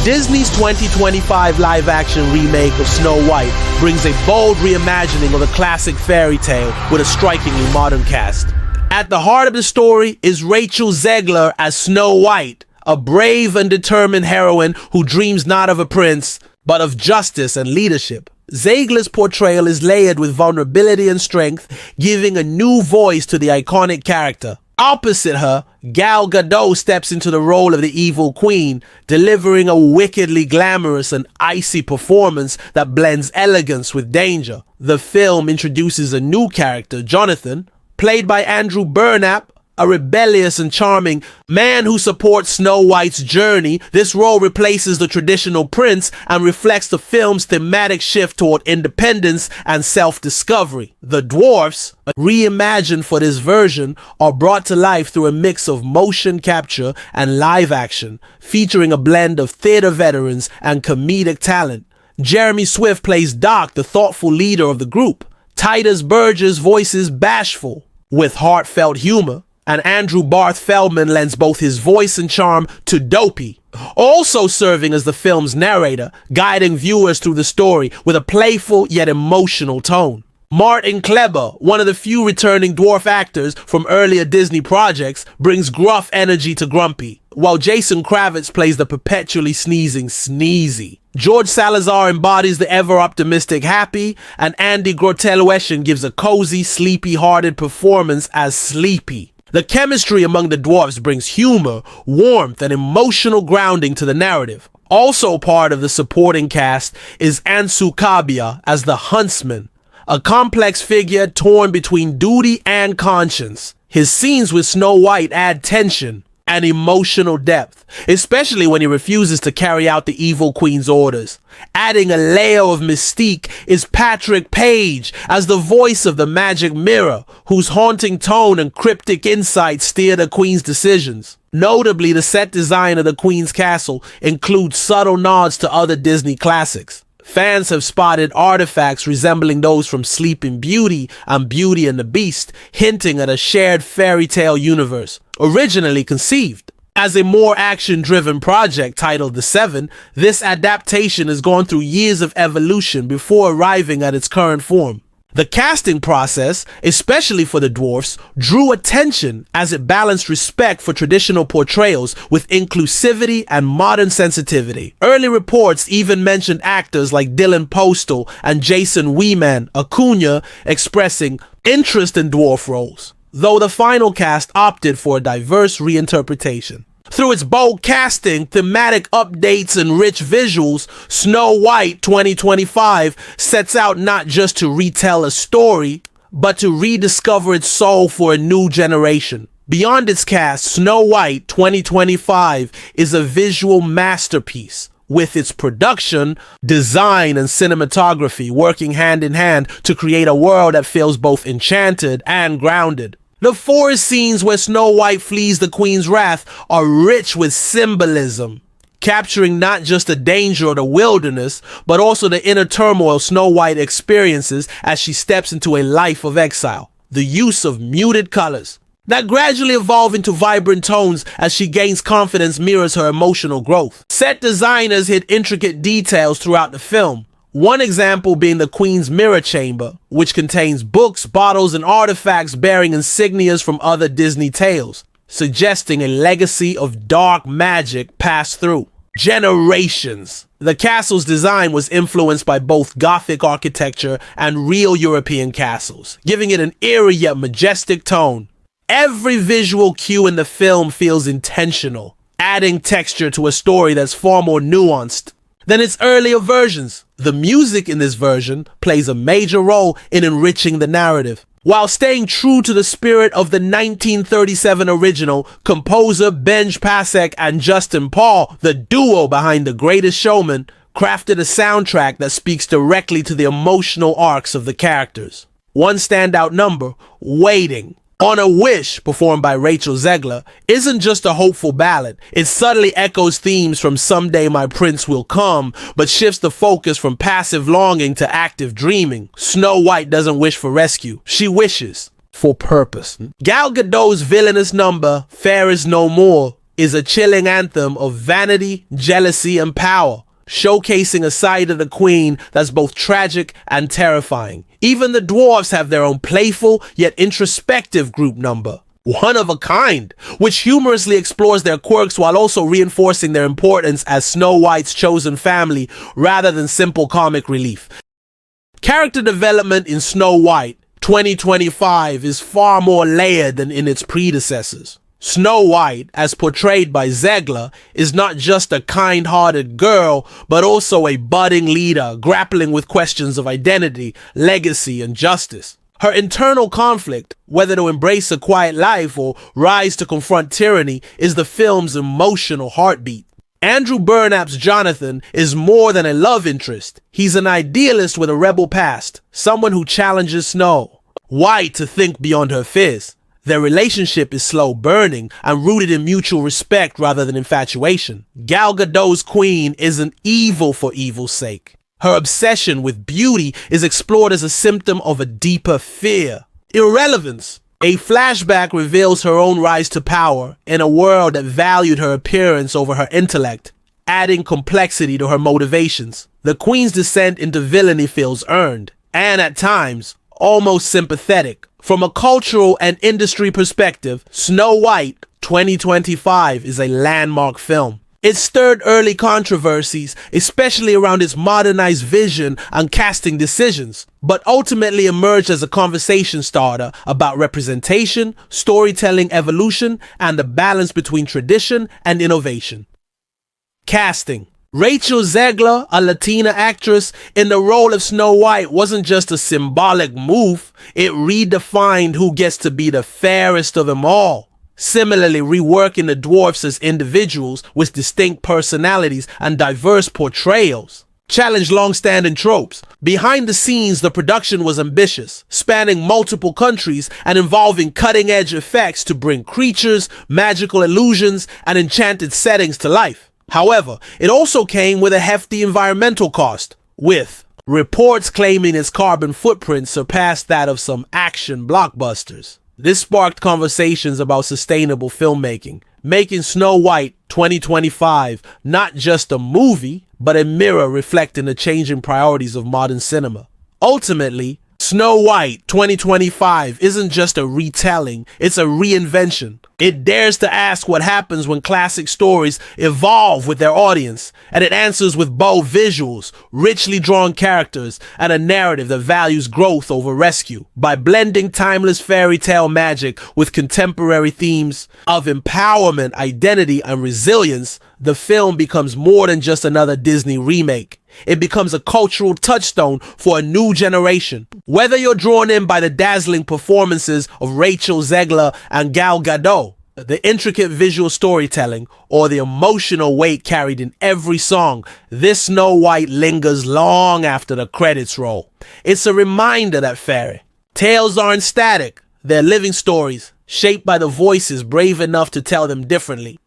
Disney's 2025 live-action remake of Snow White brings a bold reimagining of the classic fairy tale with a strikingly modern cast. At the heart of the story is Rachel Zegler as Snow White, a brave and determined heroine who dreams not of a prince, but of justice and leadership. Zegler's portrayal is layered with vulnerability and strength, giving a new voice to the iconic character. Opposite her, Gal Gadot steps into the role of the evil queen, delivering a wickedly glamorous and icy performance that blends elegance with danger. The film introduces a new character, Jonathan, played by Andrew Burnap, a rebellious and charming man who supports Snow White's journey. This role replaces the traditional prince and reflects the film's thematic shift toward independence and self-discovery. The dwarfs, reimagined for this version, are brought to life through a mix of motion capture and live action, featuring a blend of theater veterans and comedic talent. Jeremy Swift plays Doc, the thoughtful leader of the group. Titus Burgess voices Bashful, with heartfelt humor, and Andrew Barth Feldman lends both his voice and charm to Dopey, also serving as the film's narrator, guiding viewers through the story with a playful yet emotional tone. Martin Kleber, one of the few returning dwarf actors from earlier Disney projects, brings gruff energy to Grumpy, while Jason Kravitz plays the perpetually sneezing Sneezy. George Salazar embodies the ever-optimistic Happy, and Andy Grotelweshen gives a cozy, sleepy-hearted performance as Sleepy. The chemistry among the dwarfs brings humor, warmth, and emotional grounding to the narrative. Also part of the supporting cast is Ansu Kabia as the Huntsman, a complex figure torn between duty and conscience. His scenes with Snow White add tension and emotional depth, especially when he refuses to carry out the evil queen's orders. Adding a layer of mystique is Patrick Page as the voice of the Magic Mirror, whose haunting tone and cryptic insight steer the queen's decisions. Notably, the set design of the queen's castle includes subtle nods to other Disney classics. Fans have spotted artifacts resembling those from Sleeping Beauty and Beauty and the Beast, hinting at a shared fairy tale universe. Originally conceived as a more action-driven project titled The Seven, this adaptation has gone through years of evolution before arriving at its current form. The casting process, especially for the dwarfs, drew attention as it balanced respect for traditional portrayals with inclusivity and modern sensitivity. Early reports even mentioned actors like Dylan Postal and Jason Weeman Acuna expressing interest in dwarf roles, though the final cast opted for a diverse reinterpretation. Through its bold casting, thematic updates, and rich visuals, Snow White 2025 sets out not just to retell a story, but to rediscover its soul for a new generation. Beyond its cast, Snow White 2025 is a visual masterpiece, with its production, design, and cinematography working hand in hand to create a world that feels both enchanted and grounded. The forest scenes where Snow White flees the Queen's wrath are rich with symbolism, capturing not just the danger of the wilderness, but also the inner turmoil Snow White experiences as she steps into a life of exile. The use of muted colors that gradually evolve into vibrant tones as she gains confidence mirrors her emotional growth. Set designers hid intricate details throughout the film. One example being the Queen's Mirror Chamber, which contains books, bottles, and artifacts bearing insignias from other Disney tales, suggesting a legacy of dark magic passed through generations. The castle's design was influenced by both Gothic architecture and real European castles, giving it an eerie yet majestic tone. Every visual cue in the film feels intentional, adding texture to a story that's far more nuanced than its earlier versions. The music in this version plays a major role in enriching the narrative. While staying true to the spirit of the 1937 original, composer Benj Pasek and Justin Paul, the duo behind The Greatest Showman, crafted a soundtrack that speaks directly to the emotional arcs of the characters. One standout number, Waiting, On a Wish, performed by Rachel Zegler, isn't just a hopeful ballad. It subtly echoes themes from Someday My Prince Will Come, but shifts the focus from passive longing to active dreaming. Snow White doesn't wish for rescue. She wishes for purpose. Gal Gadot's villainous number, Fairest No More, is a chilling anthem of vanity, jealousy, and power, showcasing a side of the queen that's both tragic and terrifying. Even the dwarfs have their own playful yet introspective group number, One of a Kind, which humorously explores their quirks while also reinforcing their importance as Snow White's chosen family rather than simple comic relief. Character development in Snow White 2025 is far more layered than in its predecessors. Snow White, as portrayed by Zegler, is not just a kind-hearted girl, but also a budding leader grappling with questions of identity, legacy, and justice. Her internal conflict, whether to embrace a quiet life or rise to confront tyranny, is the film's emotional heartbeat. Andrew Burnap's Jonathan is more than a love interest. He's an idealist with a rebel past, someone who challenges Snow White to think beyond her fears. Their relationship is slow burning and rooted in mutual respect rather than infatuation. Gal Gadot's queen isn't evil for evil's sake. Her obsession with beauty is explored as a symptom of a deeper fear. Irrelevance. A flashback reveals her own rise to power in a world that valued her appearance over her intellect, adding complexity to her motivations. The queen's descent into villainy feels earned, and at times, almost sympathetic. From a cultural and industry perspective, Snow White 2025 is a landmark film. It stirred early controversies, especially around its modernized vision and casting decisions, but ultimately emerged as a conversation starter about representation, storytelling evolution, and the balance between tradition and innovation. Casting. Rachel Zegler, a Latina actress, in the role of Snow White wasn't just a symbolic move, it redefined who gets to be the fairest of them all. Similarly, reworking the dwarfs as individuals with distinct personalities and diverse portrayals challenged long-standing tropes. Behind the scenes, the production was ambitious, spanning multiple countries and involving cutting-edge effects to bring creatures, magical illusions, and enchanted settings to life. However, it also came with a hefty environmental cost, with reports claiming its carbon footprint surpassed that of some action blockbusters. This sparked conversations about sustainable filmmaking, making Snow White 2025 not just a movie, but a mirror reflecting the changing priorities of modern cinema. Ultimately, Snow White 2025 isn't just a retelling, it's a reinvention. It dares to ask what happens when classic stories evolve with their audience, and it answers with bold visuals, richly drawn characters, and a narrative that values growth over rescue. By blending timeless fairy tale magic with contemporary themes of empowerment, identity, and resilience, the film becomes more than just another Disney remake. It becomes a cultural touchstone for a new generation. Whether you're drawn in by the dazzling performances of Rachel Zegler and Gal Gadot, the intricate visual storytelling, or the emotional weight carried in every song, this Snow White lingers long after the credits roll. It's a reminder that fairy tales aren't static, they're living stories, shaped by the voices brave enough to tell them differently.